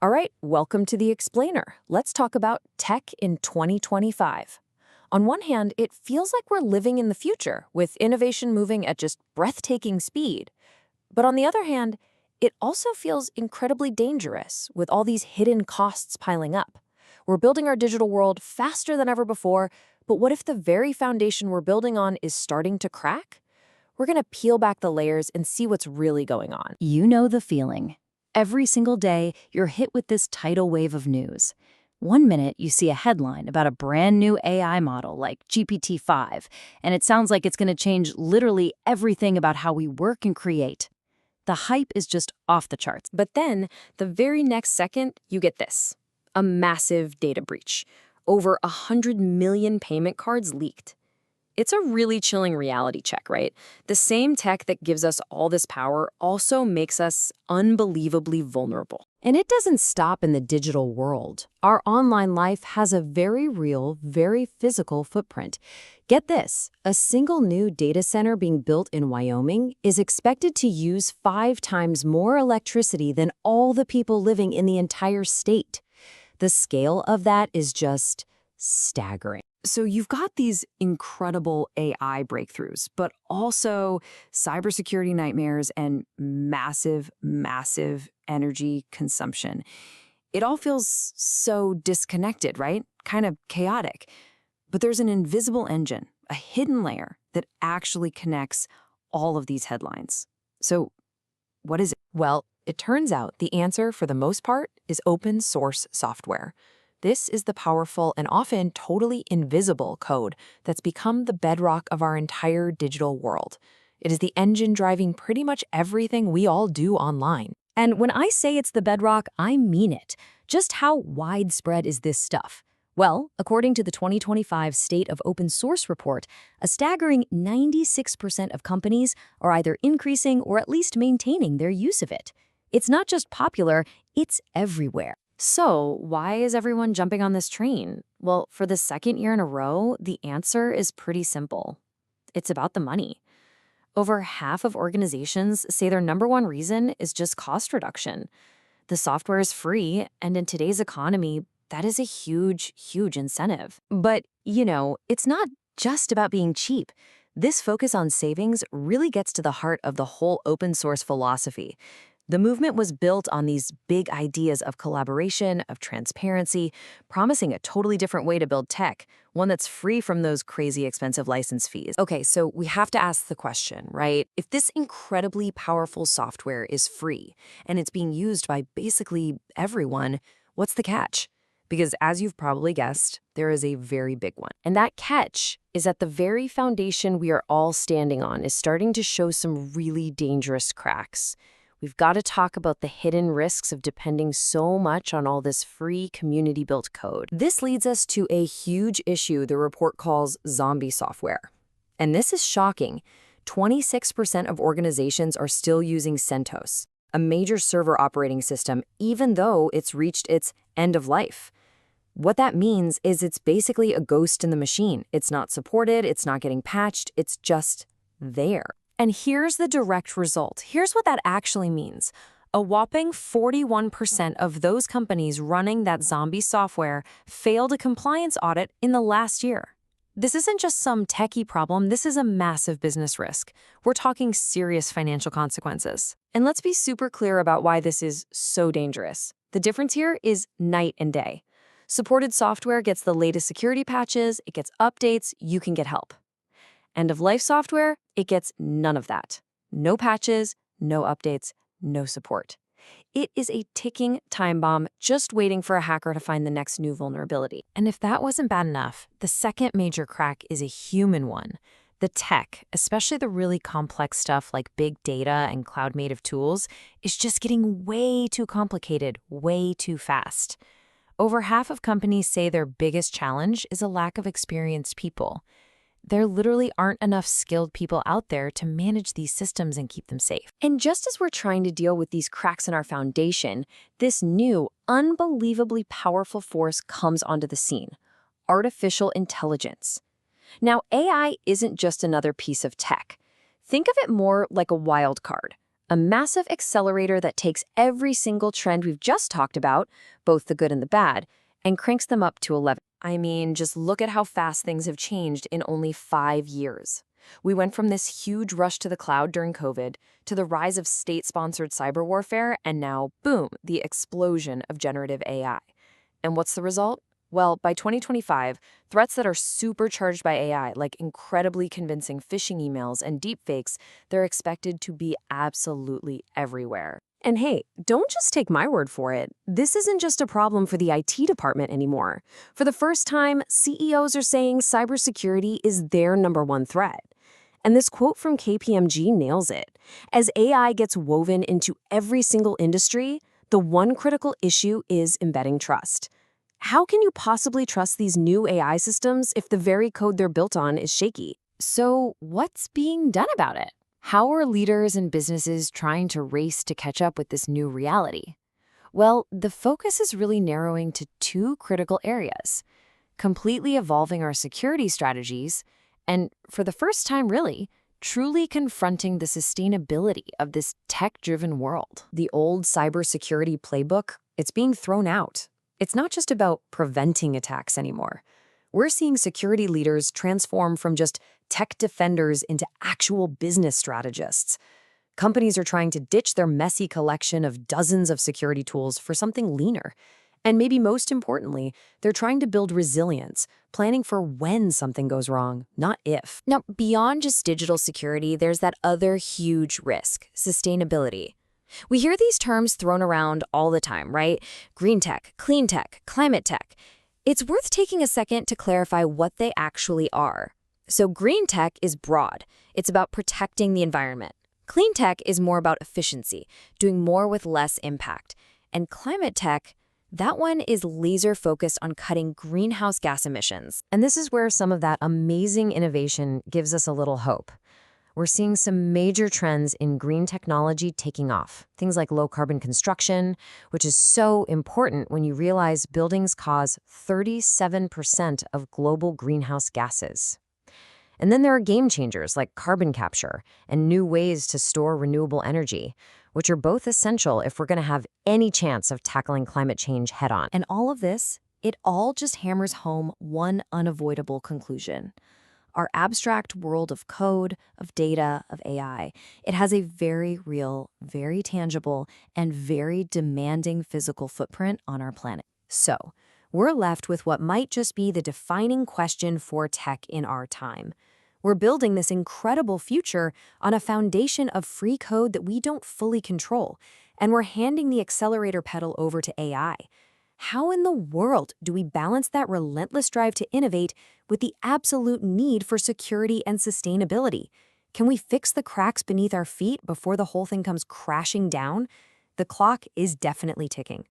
All right, welcome to the Explainer. Let's talk about tech in 2025. On one hand, it feels like we're living in the future, with innovation moving at just breathtaking speed. But on the other hand, it also feels incredibly dangerous, with all these hidden costs piling up. We're building our digital world faster than ever before, but what if the very foundation we're building on is starting to crack? We're going to peel back the layers and see what's really going on. You know the feeling. Every single day, you're hit with this tidal wave of news. One minute, you see a headline about a brand new AI model like GPT-5, and it sounds like it's going to change literally everything about how we work and create. The hype is just off the charts. But then, the very next second, you get this. A massive data breach. Over 100 million payment cards leaked. It's a really chilling reality check, right? The same tech that gives us all this power also makes us unbelievably vulnerable. And it doesn't stop in the digital world. Our online life has a very real, very physical footprint. Get this, a single new data center being built in Wyoming is expected to use 5 times more electricity than all the people living in the entire state. The scale of that is just staggering. So you've got these incredible AI breakthroughs, but also cybersecurity nightmares and massive, massive energy consumption. It all feels so disconnected, right? Kind of chaotic. But there's an invisible engine, a hidden layer that actually connects all of these headlines. So what is it? Well, it turns out the answer, for the most part, is open source software. This is the powerful and often totally invisible code that's become the bedrock of our entire digital world. It is the engine driving pretty much everything we all do online. And when I say it's the bedrock, I mean it. Just how widespread is this stuff? Well, according to the 2025 State of Open Source report, a staggering 96% of companies are either increasing or at least maintaining their use of it. It's not just popular, it's everywhere. So, why is everyone jumping on this train? Well, for the second year in a row, the answer is pretty simple. It's about the money. Over half of organizations say their number one reason is just cost reduction. The software is free, and in today's economy, that is a huge, huge incentive. But, it's not just about being cheap. This focus on savings really gets to the heart of the whole open source philosophy. The movement was built on these big ideas of collaboration, of transparency, promising a totally different way to build tech, one that's free from those crazy expensive license fees. Okay, so we have to ask the question, right? If this incredibly powerful software is free and it's being used by basically everyone, what's the catch? Because as you've probably guessed, there is a very big one. And that catch is that the very foundation we are all standing on is starting to show some really dangerous cracks. We've got to talk about the hidden risks of depending so much on all this free community-built code. This leads us to a huge issue the report calls zombie software. And this is shocking. 26% of organizations are still using CentOS, a major server operating system, even though it's reached its end of life. What that means is it's basically a ghost in the machine. It's not supported, it's not getting patched, it's just there. And here's the direct result. Here's what that actually means. A whopping 41% of those companies running that zombie software failed a compliance audit in the last year. This isn't just some techie problem, this is a massive business risk. We're talking serious financial consequences. And let's be super clear about why this is so dangerous. The difference here is night and day. Supported software gets the latest security patches, it gets updates, you can get help. End-of-life software, it gets none of that. No patches, no updates, no support. It is a ticking time bomb just waiting for a hacker to find the next new vulnerability. And if that wasn't bad enough, the second major crack is a human one. The tech, especially the really complex stuff like big data and cloud-native tools, is just getting way too complicated, way too fast. Over half of companies say their biggest challenge is a lack of experienced people. There literally aren't enough skilled people out there to manage these systems and keep them safe. And just as we're trying to deal with these cracks in our foundation, this new, unbelievably powerful force comes onto the scene: artificial intelligence. Now, AI isn't just another piece of tech. Think of it more like a wild card, A massive accelerator that takes every single trend we've just talked about, both the good and the bad, and cranks them up to 11. I mean, just look at how fast things have changed in only 5 years. We went from this huge rush to the cloud during COVID to the rise of state-sponsored cyber warfare, and now, boom, the explosion of generative AI. And what's the result? Well, by 2025, threats that are supercharged by AI, like incredibly convincing phishing emails and deepfakes, they're expected to be absolutely everywhere. And hey, don't just take my word for it. This isn't just a problem for the IT department anymore. For the first time, CEOs are saying cybersecurity is their number one threat. And this quote from KPMG nails it. As AI gets woven into every single industry, the one critical issue is embedding trust. How can you possibly trust these new AI systems if the very code they're built on is shaky? So, what's being done about it? How are leaders and businesses trying to race to catch up with this new reality? Well, the focus is really narrowing to two critical areas: completely evolving our security strategies, and for the first time, really, truly confronting the sustainability of this tech-driven world. The old cybersecurity playbook, it's being thrown out. It's not just about preventing attacks anymore. We're seeing security leaders transform from just tech defenders into actual business strategists. Companies are trying to ditch their messy collection of dozens of security tools for something leaner. And maybe most importantly, they're trying to build resilience, planning for when something goes wrong, not if. Now, beyond just digital security, there's that other huge risk: sustainability. We hear these terms thrown around all the time, right? Green tech, clean tech, climate tech. It's worth taking a second to clarify what they actually are. So green tech is broad. It's about protecting the environment. Clean tech is more about efficiency, doing more with less impact. And climate tech, that one is laser focused on cutting greenhouse gas emissions. And this is where some of that amazing innovation gives us a little hope. We're seeing some major trends in green technology taking off. Things like low-carbon construction, which is so important when you realize buildings cause 37% of global greenhouse gases. And then there are game changers like carbon capture and new ways to store renewable energy, which are both essential if we're going to have any chance of tackling climate change head-on. And all of this, it all just hammers home one unavoidable conclusion: our abstract world of code, of data, of AI, it has a very real, very tangible, and very demanding physical footprint on our planet. So, we're left with what might just be the defining question for tech in our time. We're building this incredible future on a foundation of free code that we don't fully control, and we're handing the accelerator pedal over to AI. How in the world do we balance that relentless drive to innovate with the absolute need for security and sustainability? Can we fix the cracks beneath our feet before the whole thing comes crashing down? The clock is definitely ticking.